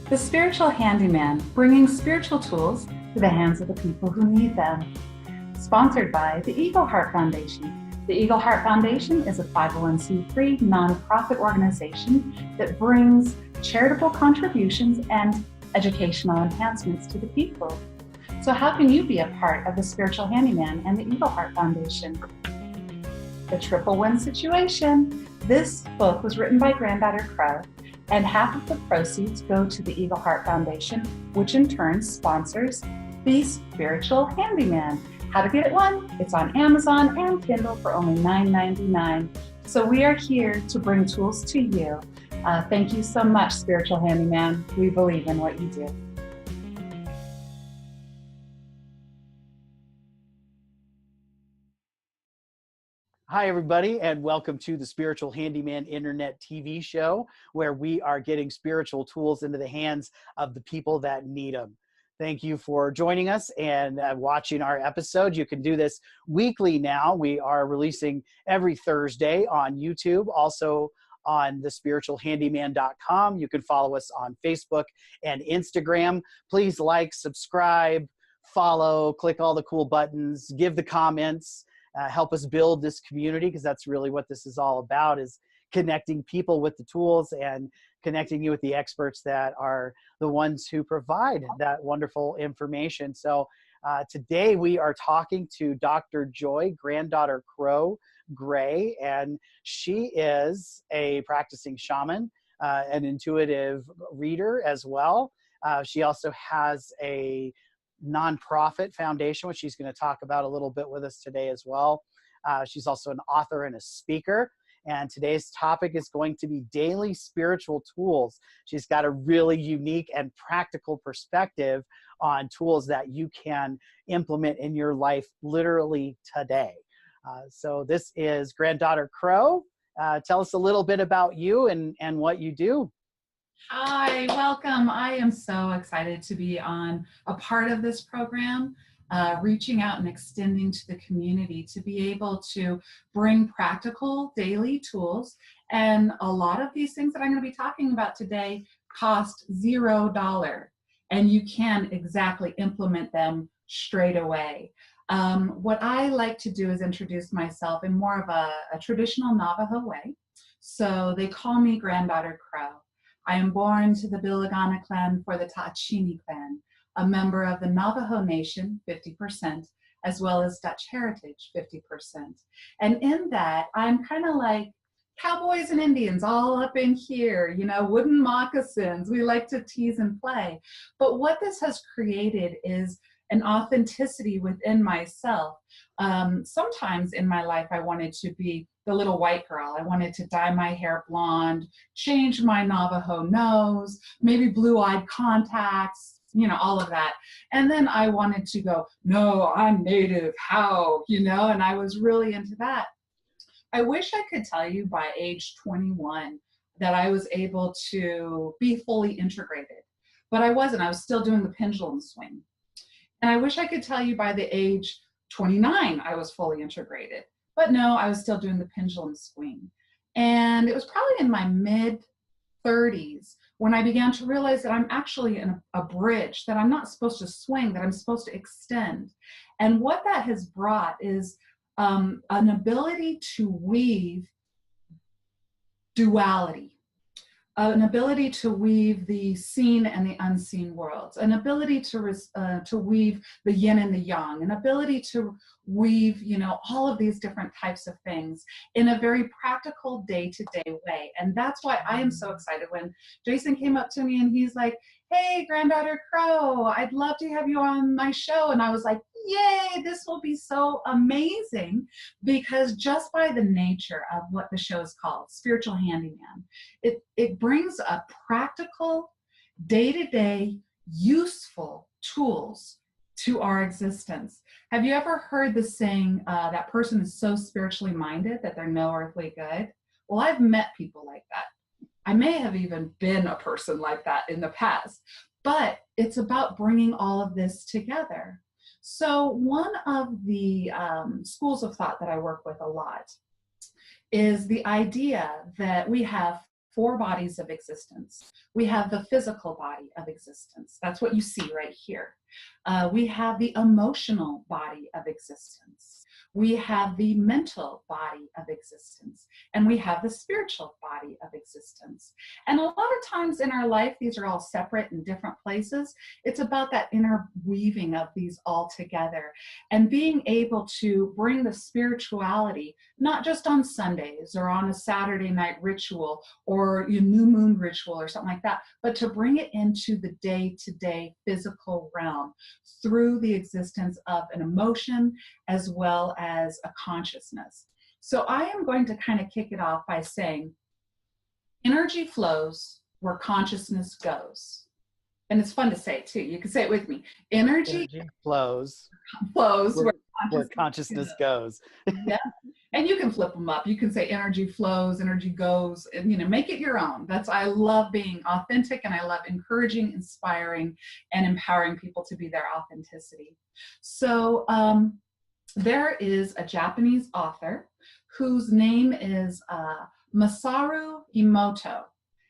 The Spiritual Handyman, bringing spiritual tools to the hands of the people who need them. Sponsored by the Eagle Heart Foundation. The Eagle Heart Foundation is a 501c3 nonprofit organization that brings charitable contributions and educational enhancements to the people. So how can you be a part of the Spiritual Handyman and the Eagle Heart Foundation? The Triple Win Situation. This book was written by Granddaughter Crow, and half of the proceeds go to the Eagle Heart Foundation, which in turn sponsors the Spiritual Handyman. How to get it one? It's on Amazon and Kindle for only $9.99. So we are here to bring tools to you. Thank you so much, Spiritual Handyman. We believe in what you do. Hi, everybody, and welcome to the Spiritual Handyman Internet TV show, where we are getting spiritual tools into the hands of the people that need them. Thank you for joining us and watching our episode. You can do this weekly now. We are releasing every Thursday on YouTube, also on thespiritualhandyman.com. You can follow us on Facebook and Instagram. Please like, subscribe, follow, click all the cool buttons, give the comments. Help us build this community, because that's really what this is all about, is connecting people with the tools and connecting you with the experts that are the ones who provide that wonderful information. So today we are talking to Dr. Joy, Granddaughter Crow Gray, and she is a practicing shaman, an intuitive reader as well. She also has a nonprofit foundation, which she's going to talk about a little bit with us today as well. She's also an author and a speaker. And today's topic is going to be daily spiritual tools. She's got a really unique and practical perspective on tools that you can implement in your life literally today. So this is Granddaughter Crow. Tell us a little bit about you and what you do. Hi, welcome. I am so excited to be on a part of this program, reaching out and extending to the community to be able to bring practical daily tools. And a lot of these things that I'm going to be talking about today cost $0, and you can exactly implement them straight away. What I like to do is introduce myself in more of a traditional Navajo way. So they call me Granddaughter Crow. I am born to the Billigana clan for the Taachini clan, a member of the Navajo Nation, 50%, as well as Dutch heritage, 50%. And in that, I'm kind of like cowboys and Indians all up in here, you know, wooden moccasins. We like to tease and play. But what this has created is an authenticity within myself. Sometimes in my life, I wanted to be the little white girl. I wanted to dye my hair blonde, change my Navajo nose, maybe blue-eyed contacts, you know, all of that. And then I wanted to go, no, I'm native, how, you know, and I was really into that. I wish I could tell you by age 21 that I was able to be fully integrated, but I wasn't. I was still doing the pendulum swing. And I wish I could tell you by the age 29 I was fully integrated. But no, I was still doing the pendulum swing. And it was probably in my mid-30s when I began to realize that I'm actually in a bridge, that I'm not supposed to swing, that I'm supposed to extend. And what that has brought is an ability to weave duality, an ability to weave the seen and the unseen worlds, an ability to weave the yin and the yang, an ability to weave, you know, all of these different types of things in a very practical day-to-day way. And that's why I am so excited when Jason came up to me and he's like, hey, Granddaughter Crow, I'd love to have you on my show. And I was like, yay, this will be so amazing, because just by the nature of what the show is called, Spiritual Handyman, it brings up practical, day-to-day, useful tools to our existence. Have you ever heard the saying, that person is so spiritually minded that they're no earthly good? Well, I've met people like that. I may have even been a person like that in the past, but it's about bringing all of this together. So one of the schools of thought that I work with a lot is the idea that we have 4 bodies of existence. We have the physical body of existence. That's what you see right here. We have the emotional body of existence. We have the mental body of existence, and we have the spiritual body of existence. And a lot of times in our life, these are all separate in different places. It's about that interweaving of these all together and being able to bring the spirituality, not just on Sundays or on a Saturday night ritual or your new moon ritual or something like that, but to bring it into the day-to-day physical realm through the existence of an emotion as well as a consciousness. So I am going to kind of kick it off by saying energy flows where consciousness goes. And it's fun to say too. You can say it with me. Energy flows where consciousness goes. Yeah. And you can flip them up. You can say energy flows, energy goes, and make it your own. I love being authentic, and I love encouraging, inspiring, and empowering people to be their authenticity. So there is a Japanese author whose name is Masaru Emoto.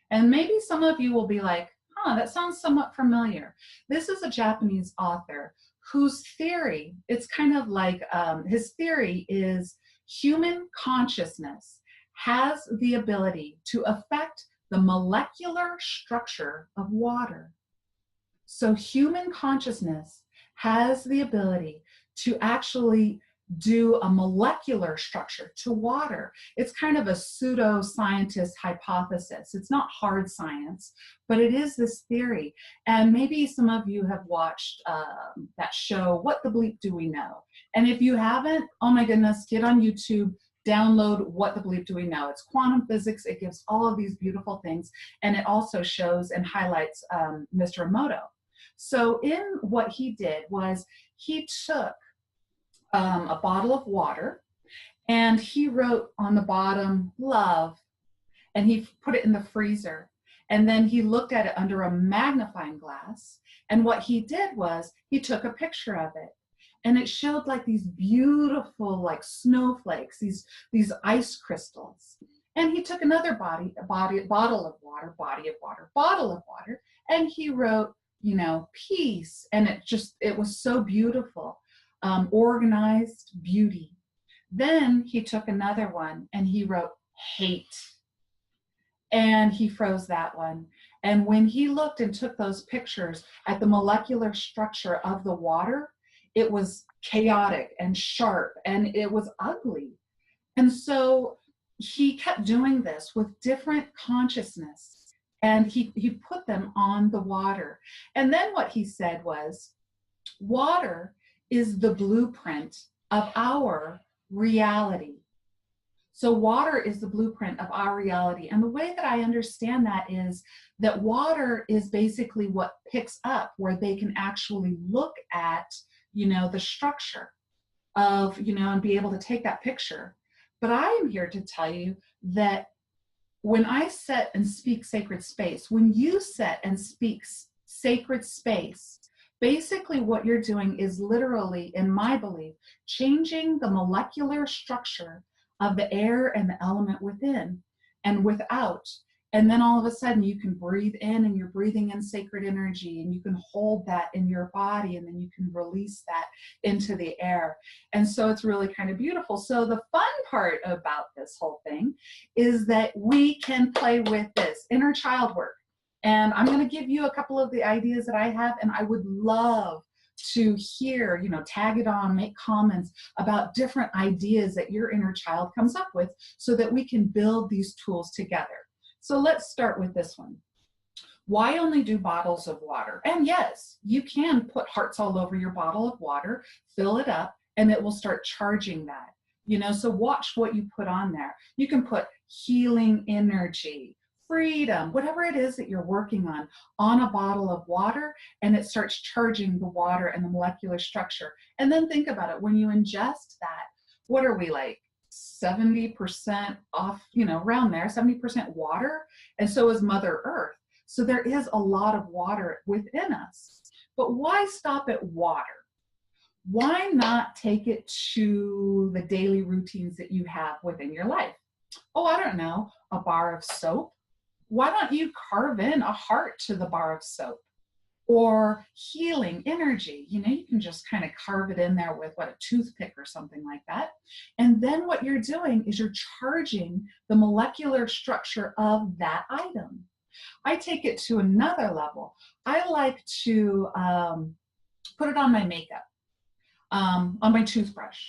And maybe some of you will be like, that sounds somewhat familiar. This is a Japanese author whose theory, it's kind of like, his theory is human consciousness has the ability to affect the molecular structure of water. So human consciousness has the ability to actually do a molecular structure to water. It's kind of a pseudo-scientist hypothesis. It's not hard science, but it is this theory. And maybe some of you have watched that show, What the Bleep Do We Know? And if you haven't, oh my goodness, get on YouTube, download What the Bleep Do We Know? It's quantum physics. It gives all of these beautiful things. And it also shows and highlights Mr. Emoto. So in what he did was he took a bottle of water, and he wrote on the bottom, love, and he put it in the freezer. And then he looked at it under a magnifying glass. And what he did was he took a picture of it, and it showed like these beautiful, like snowflakes, these ice crystals. And he took another bottle of water, and he wrote, peace. And it was so beautiful. Organized beauty. Then he took another one and he wrote hate, and he froze that one. And when he looked and took those pictures at the molecular structure of the water, it was chaotic and sharp, and it was ugly. And so he kept doing this with different consciousness, and he put them on the water. And then what he said was, water is the blueprint of our reality. So water is the blueprint of our reality. And the way that I understand that is that water is basically what picks up where they can actually look at, the structure of, and be able to take that picture. But I am here to tell you that when I set and speak sacred space, when you set and speak sacred space, basically what you're doing is literally, in my belief, changing the molecular structure of the air and the element within and without. And then all of a sudden you can breathe in, and you're breathing in sacred energy, and you can hold that in your body, and then you can release that into the air. And so it's really kind of beautiful. So the fun part about this whole thing is that we can play with this inner child work. And I'm going to give you a couple of the ideas that I have, and I would love to hear, tag it on, make comments about different ideas that your inner child comes up with so that we can build these tools together. So let's start with this one. Why only do bottles of water? And yes, you can put hearts all over your bottle of water, fill it up, and it will start charging that. So watch what you put on there. You can put healing energy, freedom, whatever it is that you're working on a bottle of water, and it starts charging the water and the molecular structure. And then think about it, when you ingest that, what are we like, 70% off, around there, 70% water, and so is Mother Earth. So there is a lot of water within us. But why stop at water? Why not take it to the daily routines that you have within your life? Oh, I don't know, a bar of soap, why don't you carve in a heart to the bar of soap? Or healing energy, you know, you can just kind of carve it in there with a toothpick or something like that. And then what you're doing is you're charging the molecular structure of that item. I take it to another level. I like to put it on my makeup, on my toothbrush,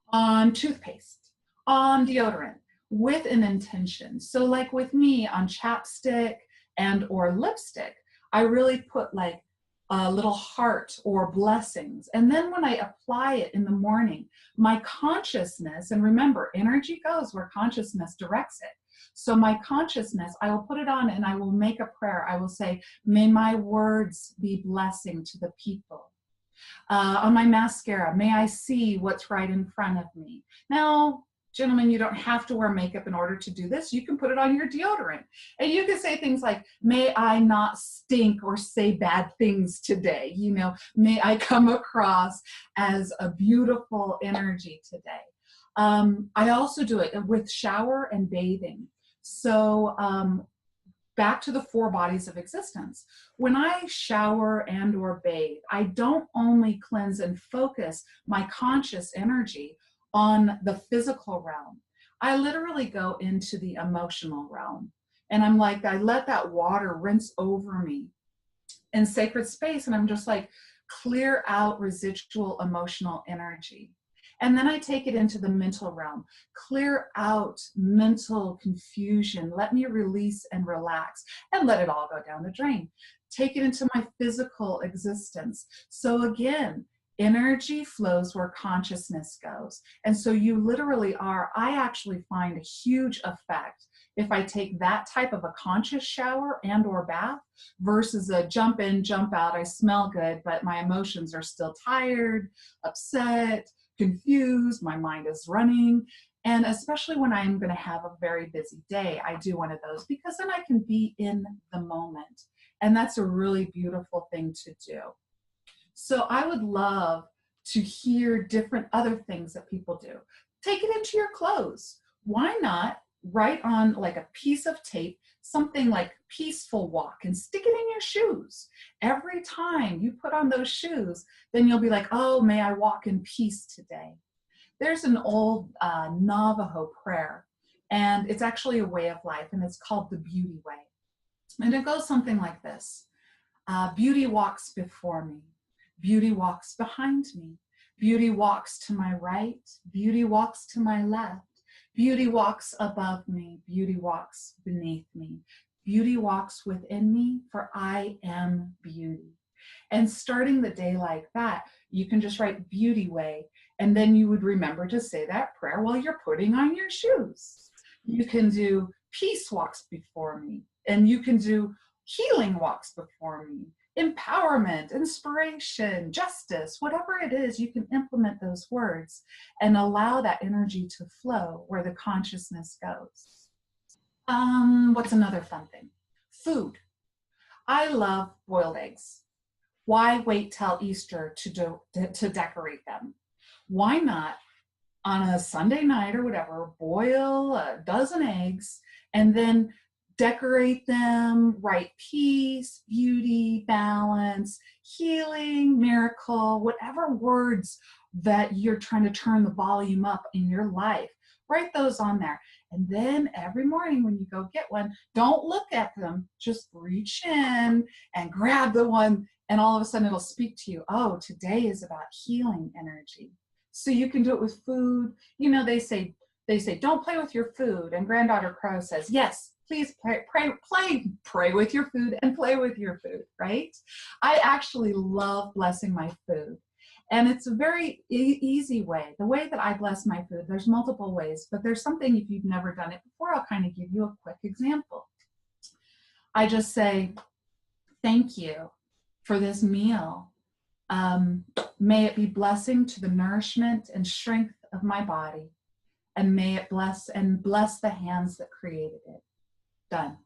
on toothpaste, on deodorant, with an intention. So like with me on chapstick and or lipstick, I really put like a little heart or blessings. And then when I apply it in the morning, my consciousness, and remember, energy goes where consciousness directs it. So my consciousness, I will put it on and I will make a prayer. I will say, may my words be blessing to the people. On my mascara, may I see what's right in front of me. Now, gentlemen, you don't have to wear makeup in order to do this. You can put it on your deodorant. And you can say things like, may I not stink or say bad things today. You know, may I come across as a beautiful energy today. I also do it with shower and bathing. So back to the 4 bodies of existence. When I shower and or bathe, I don't only cleanse and focus my conscious energy on the physical realm. I literally go into the emotional realm. And I'm like, I let that water rinse over me in sacred space. And I'm just like, clear out residual emotional energy. And then I take it into the mental realm, clear out mental confusion, let me release and relax, and let it all go down the drain. Take it into my physical existence. So again, energy flows where consciousness goes. And so you literally are, I actually find a huge effect if I take that type of a conscious shower and or bath versus a jump in, jump out, I smell good, but my emotions are still tired, upset, confused, my mind is running. And especially when I'm going to have a very busy day, I do one of those because then I can be in the moment. And that's a really beautiful thing to do. So I would love to hear different other things that people do. Take it into your clothes. Why not write on like a piece of tape, something like peaceful walk, and stick it in your shoes. Every time you put on those shoes, then you'll be like, oh, may I walk in peace today. There's an old Navajo prayer, and it's actually a way of life, and it's called the Beauty Way. And it goes something like this. Beauty walks before me. Beauty walks behind me. Beauty walks to my right. Beauty walks to my left. Beauty walks above me. Beauty walks beneath me. Beauty walks within me, for I am beauty. And starting the day like that, you can just write Beauty Way, and then you would remember to say that prayer while you're putting on your shoes. You can do Peace walks before me, and you can do Healing walks before me. Empowerment, inspiration, justice, whatever it is, you can implement those words and allow that energy to flow where the consciousness goes. What's another fun thing? Food. I love boiled eggs. Why wait till Easter to decorate them? Why not on a Sunday night or whatever, boil a dozen eggs and then decorate them, write peace, beauty, balance, healing, miracle, whatever words that you're trying to turn the volume up in your life, write those on there. And then every morning when you go get one, don't look at them, just reach in and grab the one, and all of a sudden it'll speak to you. Oh, today is about healing energy. So you can do it with food. You know, they say, don't play with your food. And Granddaughter Crow says, yes, please pray with your food and play with your food, right? I actually love blessing my food. And it's a very easy way. The way that I bless my food, there's multiple ways, but there's something, if you've never done it before, I'll kind of give you a quick example. I just say, thank you for this meal. May it be blessing to the nourishment and strength of my body. And may it bless the hands that created it. Done.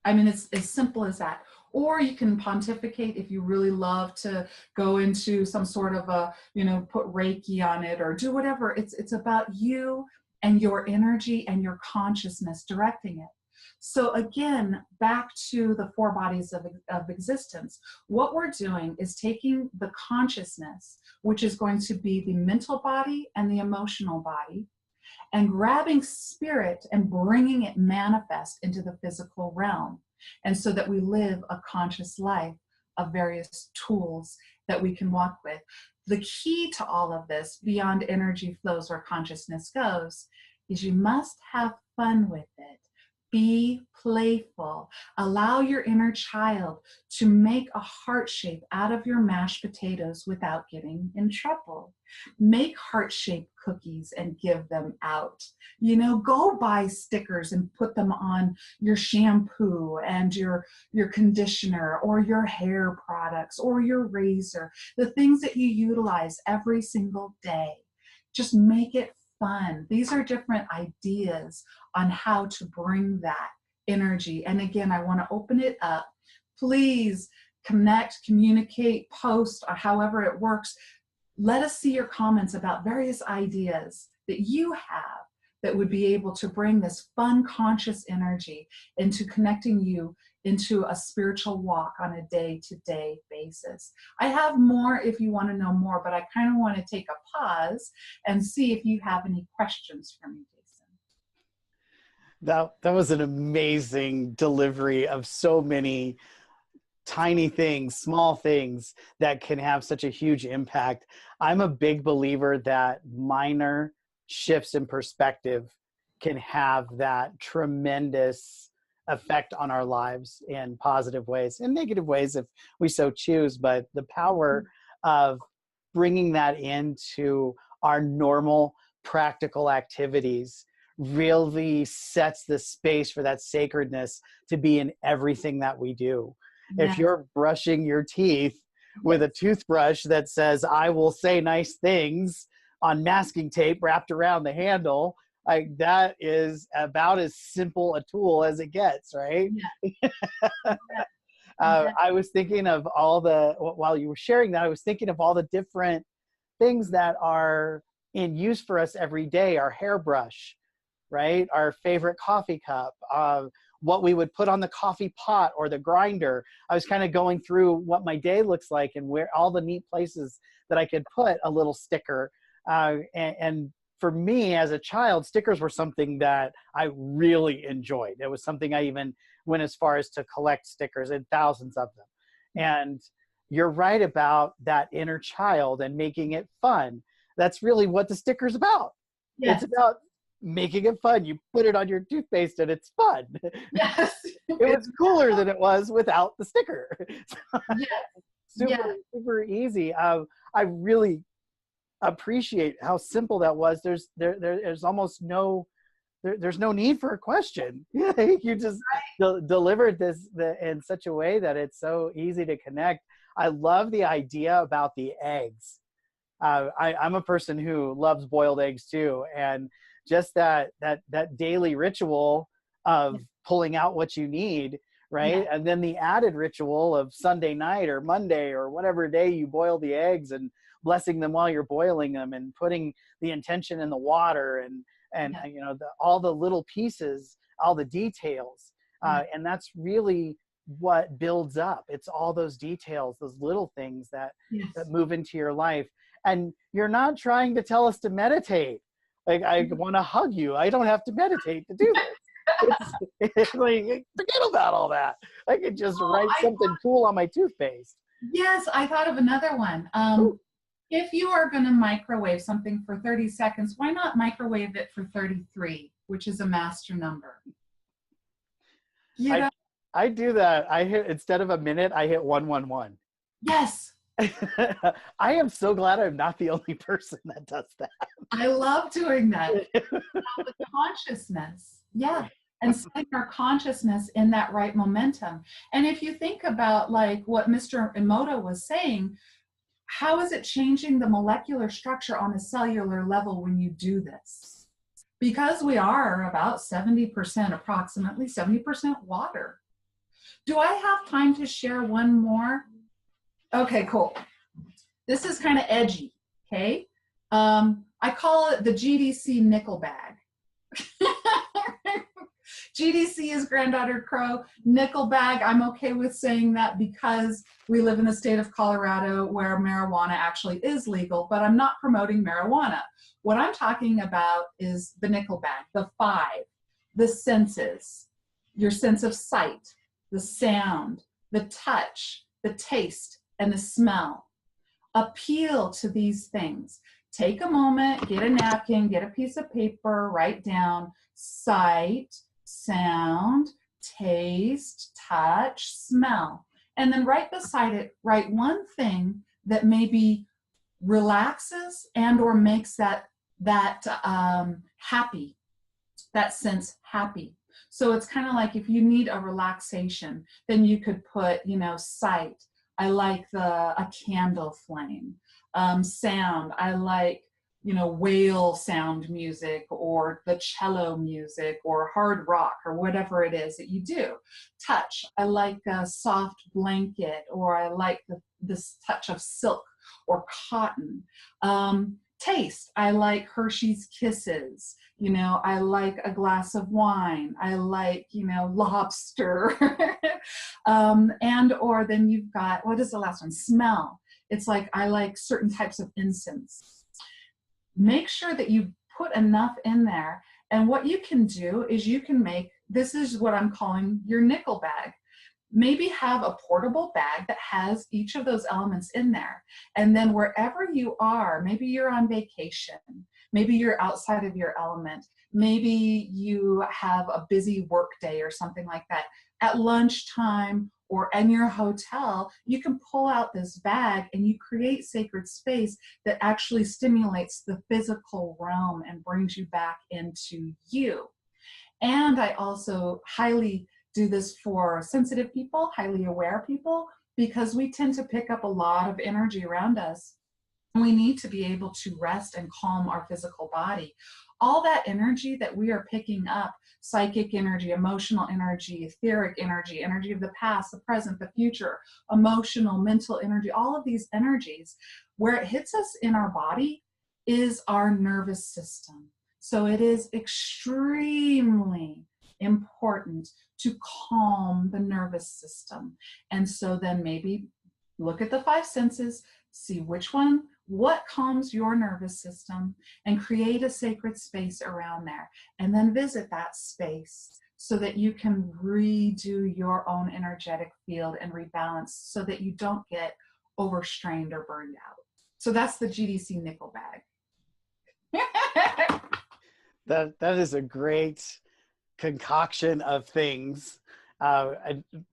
I mean, it's as simple as that. Or you can pontificate if you really love to go into some sort of a, put Reiki on it or do whatever. It's about you and your energy and your consciousness directing it. So again, back to the four bodies of existence, what we're doing is taking the consciousness, which is going to be the mental body and the emotional body, and grabbing spirit and bringing it manifest into the physical realm. And so that we live a conscious life of various tools that we can walk with. The key to all of this, beyond energy flows where consciousness goes, is you must have fun with it. Be playful. Allow your inner child to make a heart shape out of your mashed potatoes without getting in trouble. Make heart-shaped cookies and give them out. You know, go buy stickers and put them on your shampoo and your conditioner or your hair products or your razor, the things that you utilize every single day. Just make it fun. These are different ideas on how to bring that energy. And again, I want to open it up. Please connect, communicate, post, or however it works. Let us see your comments about various ideas that you have that would be able to bring this fun, conscious energy into connecting you into a spiritual walk on a day-to-day basis. I have more if you want to know more, but I kind of want to take a pause and see if you have any questions for me, Jason. That was an amazing delivery of so many tiny things, small things that can have such a huge impact. I'm a big believer that minor shifts in perspective can have that tremendous effect on our lives in positive ways and negative ways if we so choose. But the power of bringing that into our normal practical activities really sets the space for that sacredness to be in everything that we do. Yes. If you're brushing your teeth with a toothbrush that says, "I will say nice things," on masking tape wrapped around the handle, like that is about as simple a tool as it gets, right? Yeah. I was thinking of while you were sharing that, I was thinking of all the different things that are in use for us every day. Our hairbrush, right? Our favorite coffee cup, what we would put on the coffee pot or the grinder. I was kind of going through what my day looks like and where all the neat places that I could put a little sticker. And for me as a child, stickers were something that I really enjoyed. It was something I even went as far as to collect stickers, and thousands of them. And you're right about that inner child and making it fun. That's really what the sticker's about. Yes. It's about making it fun. You put it on your toothpaste and it's fun. Yes. It was cooler than it was without the sticker. Yes. Super easy. I really appreciate how simple that was. There's almost there's no need for a question. You just delivered this in such a way that it's so easy to connect. I love the idea about the eggs. I'm a person who loves boiled eggs too, and just that daily ritual of pulling out what you need, right? Yeah. And then the added ritual of Sunday night or Monday or whatever day you boil the eggs, and blessing them while you're boiling them, and putting the intention in the water, and you know, all the little pieces, all the details, and that's really what builds up. It's all those details, those little things that move into your life. And you're not trying to tell us to meditate. Like, I want to hug you. I don't have to meditate to do this. It's like, forget about all that. I could just write something cool on my toothpaste. Yes, I thought of another one. If you are going to microwave something for 30 seconds, why not microwave it for 33, which is a master number? You know? I do that. I hit, instead of a minute, I hit 111. Yes. I am so glad I'm not the only person that does that. I love doing that. The consciousness. Yeah. And setting our consciousness in that right momentum. And if you think about like what Mr. Emoto was saying, how is it changing the molecular structure on a cellular level when you do this? Because we are about 70%, approximately 70% water. Do I have time to share one more? Okay, cool. This is kind of edgy, okay? I call it the GDC nickel bag. GDC is Granddaughter Crow. Nickel bag, I'm okay with saying that because we live in the state of Colorado where marijuana actually is legal, but I'm not promoting marijuana. What I'm talking about is the nickel bag, the 5, the senses, your sense of sight, the sound, the touch, the taste, and the smell. Appeal to these things. Take a moment, get a napkin, get a piece of paper, write down sight, sound, taste, touch, smell. And then right beside it, write one thing that maybe relaxes and or makes that happy, that sense happy. So it's kind of like if you need a relaxation, then you could put, sight. I like a candle flame. Sound, I like, whale sound music or the cello music or hard rock or whatever it is that you do. Touch, I like a soft blanket, or I like this touch of silk or cotton. Taste, I like Hershey's Kisses. I like a glass of wine. I like, lobster. And or then you've got, what is the last one? Smell. It's like, I like certain types of incense. Make sure that you put enough in there. And what you can do is you can make, this is what I'm calling your nickel bag. Maybe have a portable bag that has each of those elements in there. And then wherever you are, maybe you're on vacation, maybe you're outside of your element, maybe you have a busy work day or something like that. At lunchtime or in your hotel, you can pull out this bag and you create sacred space that actually stimulates the physical realm and brings you back into you. And I also highly do this for sensitive people, highly aware people, because we tend to pick up a lot of energy around us. We need to be able to rest and calm our physical body. All that energy that we are picking up, psychic energy, emotional energy, etheric energy, energy of the past, the present, the future, emotional, mental energy, all of these energies, where it hits us in our body is our nervous system. So it is extremely important to calm the nervous system. And so then maybe look at the 5 senses, see which one, what calms your nervous system, and create a sacred space around there. And then visit that space so that you can redo your own energetic field and rebalance so that you don't get overstrained or burned out. So that's the GDC nickel bag. That is a great concoction of things.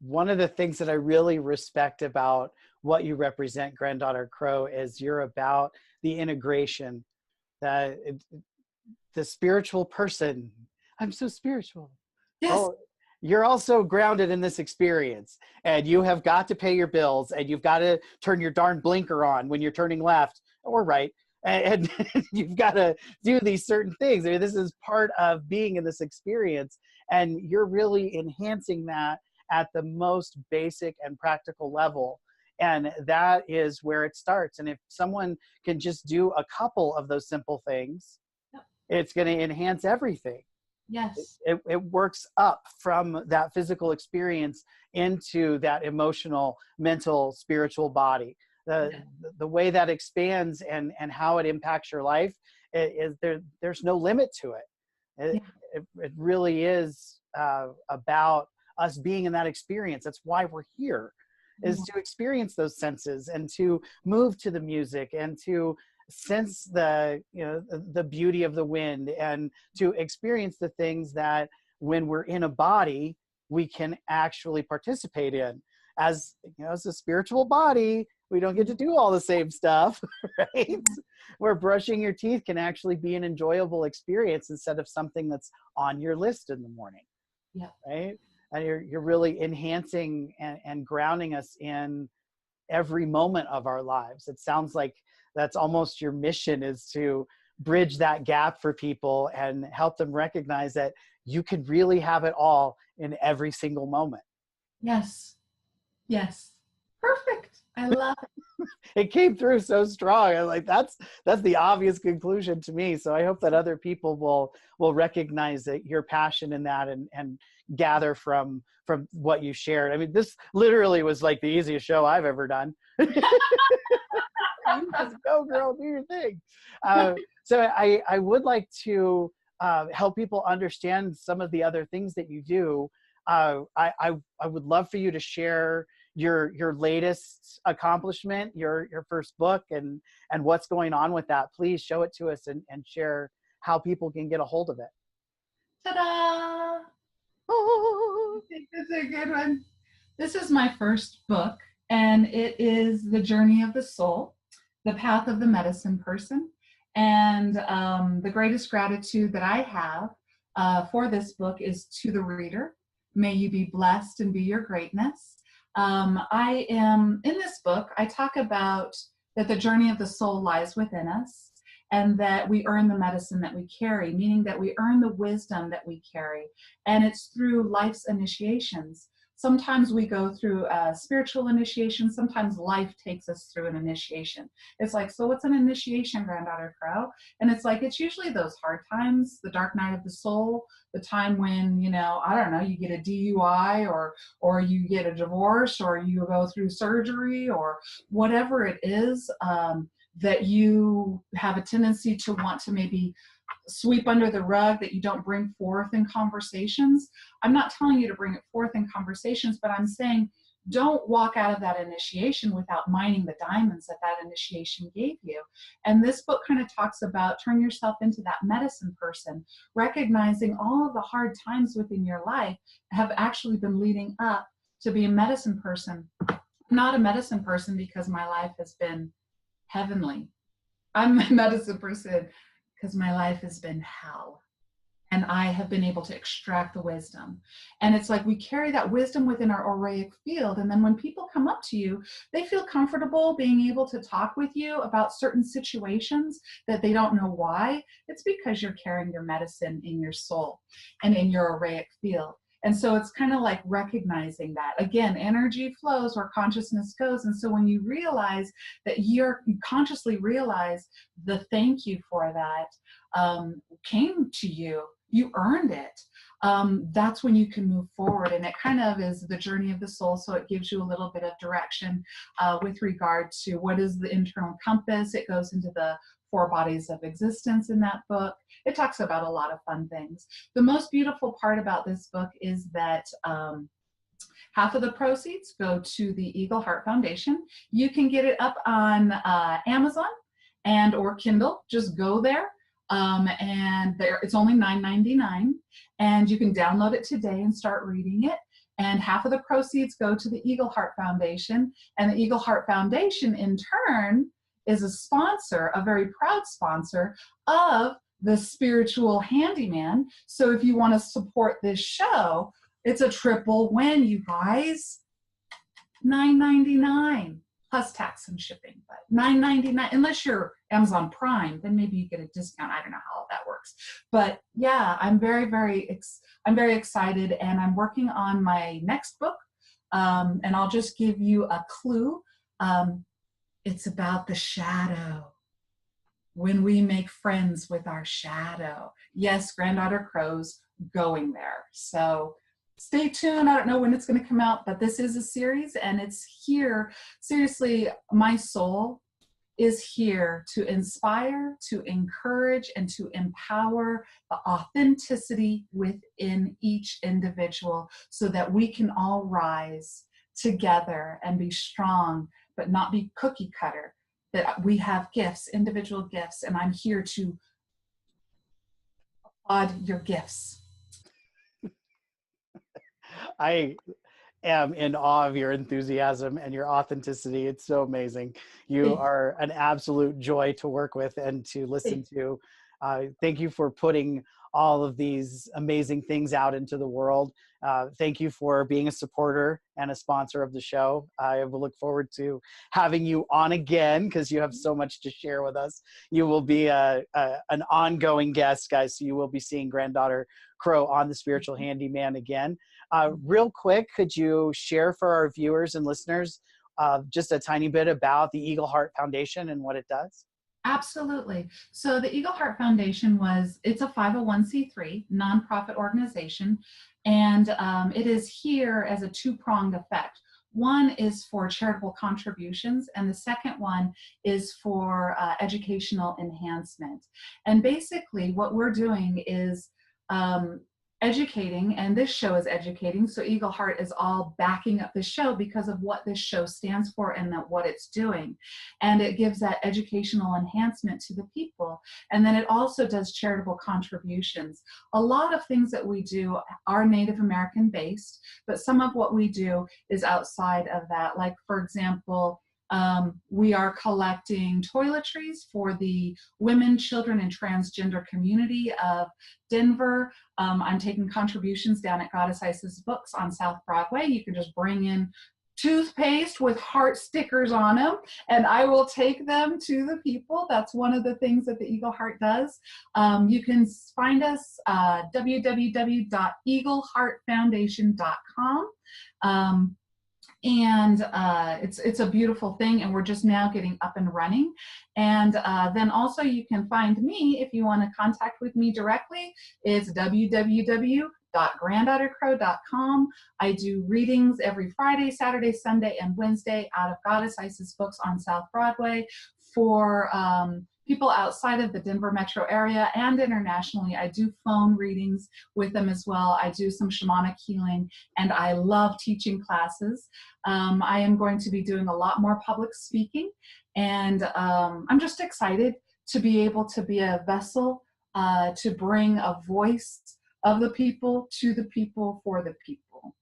One of the things that I really respect about what you represent, Granddaughter Crow, is you're about the integration, that the spiritual person. I'm so spiritual. Yes. Oh, you're also grounded in this experience, and you have got to pay your bills, and you've got to turn your darn blinker on when you're turning left or right. And you've got to do these certain things. I mean, this is part of being in this experience, and you're really enhancing that at the most basic and practical level. And that is where it starts. And if someone can just do a couple of those simple things, it's going to enhance everything. Yes. It works up from that physical experience into that emotional, mental, spiritual body. The way that expands and how it impacts your life is there's no limit to it. It really is about us being in that experience. That's why we're here, is to experience those senses and to move to the music and to sense the beauty of the wind and to experience the things that when we're in a body we can actually participate in. As as a spiritual body, we don't get to do all the same stuff, right? Where brushing your teeth can actually be an enjoyable experience instead of something that's on your list in the morning. Yeah. Right? And you're really enhancing and grounding us in every moment of our lives. It sounds like that's almost your mission, is to bridge that gap for people and help them recognize that you can really have it all in every single moment. Yes. Yes. Perfect. I love it. It came through so strong. I'm like, that's the obvious conclusion to me. So I hope that other people will recognize that your passion in that and gather from what you shared. I mean, this literally was like the easiest show I've ever done. You just go, girl, do your thing. So I would like to help people understand some of the other things that you do. I would love for you to share your latest accomplishment, your first book, and what's going on with that. Please show it to us and share how people can get a hold of it. Ta-da! Oh, this is a good one. This is my first book, and it is The Journey of the Soul, The Path of the Medicine Person. And the greatest gratitude that I have for this book is to the reader. May you be blessed and be your greatness. I am, in this book, I talk about that the journey of the soul lies within us, and that we earn the medicine that we carry, meaning that we earn the wisdom that we carry. And it's through life's initiations. Sometimes we go through a spiritual initiation. Sometimes life takes us through an initiation. It's like, so what's an initiation, Granddaughter Crow? And it's like, it's usually those hard times, the dark night of the soul, the time when, you know, I don't know, you get a DUI or you get a divorce or you go through surgery or whatever it is that you have a tendency to want to maybe sweep under the rug, that you don't bring forth in conversations. I'm not telling you to bring it forth in conversations, but I'm saying don't walk out of that initiation without mining the diamonds that that initiation gave you. And this book kind of talks about turn yourself into that medicine person, recognizing all of the hard times within your life have actually been leading up to be a medicine person. I'm not a medicine person because my life has been heavenly. I'm a medicine person because my life has been hell, and I have been able to extract the wisdom. And it's like we carry that wisdom within our auric field, and then when people come up to you, they feel comfortable being able to talk with you about certain situations that they don't know why. It's because you're carrying your medicine in your soul and in your auric field. And so it's kind of like recognizing that. Again, energy flows where consciousness goes. And so when you realize that you consciously realize the thank you for that came to you, you earned it, that's when you can move forward. And it kind of is the journey of the soul. So it gives you a little bit of direction with regard to what is the internal compass. It goes into the 4 bodies of existence in that book. It talks about a lot of fun things. The most beautiful part about this book is that half of the proceeds go to the Eagle Heart Foundation. You can get it up on Amazon and or Kindle. Just go there. And it's only $9.99, and you can download it today and start reading it. And half of the proceeds go to the Eagle Heart Foundation, and the Eagle Heart Foundation in turn is a sponsor, a very proud sponsor of the Spiritual Handyman. So if you want to support this show, it's a triple win, you guys. $9.99 plus tax and shipping, but $9.99, unless you're Amazon Prime, then maybe you get a discount. I don't know how that works, but yeah, I'm very excited, and I'm working on my next book. And I'll just give you a clue. It's about the shadow. When we make friends with our shadow. Yes, Granddaughter Crow's going there. So stay tuned. I don't know when it's going to come out, but this is a series, and it's here. Seriously, my soul is here to inspire, to encourage, and to empower the authenticity within each individual so that we can all rise together and be strong, but not be cookie cutter. That we have gifts, individual gifts, and I'm here to applaud your gifts. I am in awe of your enthusiasm and your authenticity. It's so amazing. You are an absolute joy to work with and to listen to. Thank you for putting all of these amazing things out into the world. Thank you for being a supporter and a sponsor of the show. I will look forward to having you on again because you have so much to share with us. You will be an ongoing guest, guys. So you will be seeing Granddaughter Crow on the Spiritual Handyman again. Real quick, could you share for our viewers and listeners just a tiny bit about the Eagle Heart Foundation and what it does? Absolutely. So the Eagle Heart Foundation it's a 501c3 nonprofit organization, and it is here as a two-pronged effect. One is for charitable contributions, and the second one is for educational enhancement. And basically what we're doing is educating, and this show is educating, so Eagle Heart is all backing up the show because of what this show stands for and what it's doing. And it gives that educational enhancement to the people. And then it also does charitable contributions. A lot of things that we do are Native American based, but some of what we do is outside of that. Like, for example, we are collecting toiletries for the women, children, and transgender community of Denver. I'm taking contributions down at Goddess Isis Books on South Broadway. You can just bring in toothpaste with heart stickers on them, and I will take them to the people. That's one of the things that the Eagle Heart does. You can find us www.eagleheartfoundation.com. And it's a beautiful thing, and we're just now getting up and running. And then also you can find me if you want to contact with me directly. It's www.granddaughtercrow.com. I do readings every Friday, Saturday, Sunday, and Wednesday out of Goddess Isis Books on South Broadway for people outside of the Denver metro area and internationally. I do phone readings with them as well. I do some shamanic healing, and I love teaching classes. I am going to be doing a lot more public speaking, and I'm just excited to be able to be a vessel to bring a voice of the people to the people for the people.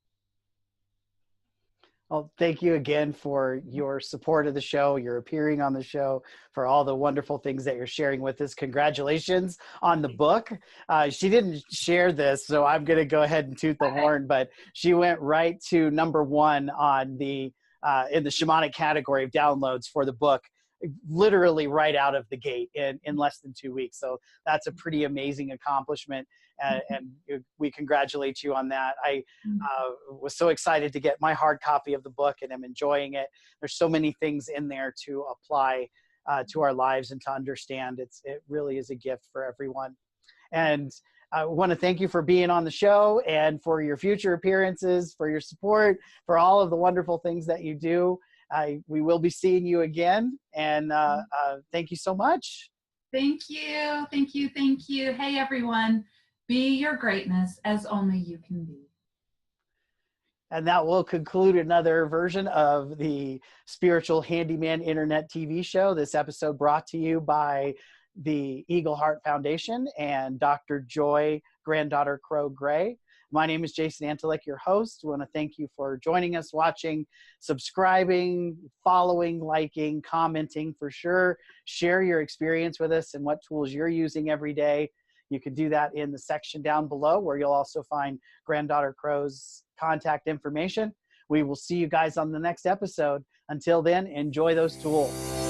Well, thank you again for your support of the show, your appearing on the show, for all the wonderful things that you're sharing with us. Congratulations on the book. She didn't share this, so I'm going to go ahead and toot the horn, but she went right to #1 on the in the shamanic category of downloads for the book, literally right out of the gate in less than 2 weeks. So that's a pretty amazing accomplishment, and we congratulate you on that. I was so excited to get my hard copy of the book, and I'm enjoying it. There's so many things in there to apply to our lives and to understand. It really is a gift for everyone. And I want to thank you for being on the show and for your future appearances, for your support, for all of the wonderful things that you do. We will be seeing you again, and thank you so much. Thank you, thank you, thank you. Hey everyone, be your greatness as only you can be. And that will conclude another version of the Spiritual Handyman Internet TV show. This episode brought to you by the Eagle Heart Foundation and Dr. Joy Granddaughter Crow Gray. My name is Jason Antelik, your host. I want to thank you for joining us, watching, subscribing, following, liking, commenting for sure. Share your experience with us and what tools you're using every day. You can do that in the section down below, where you'll also find Granddaughter Crow's contact information. We will see you guys on the next episode. Until then, enjoy those tools.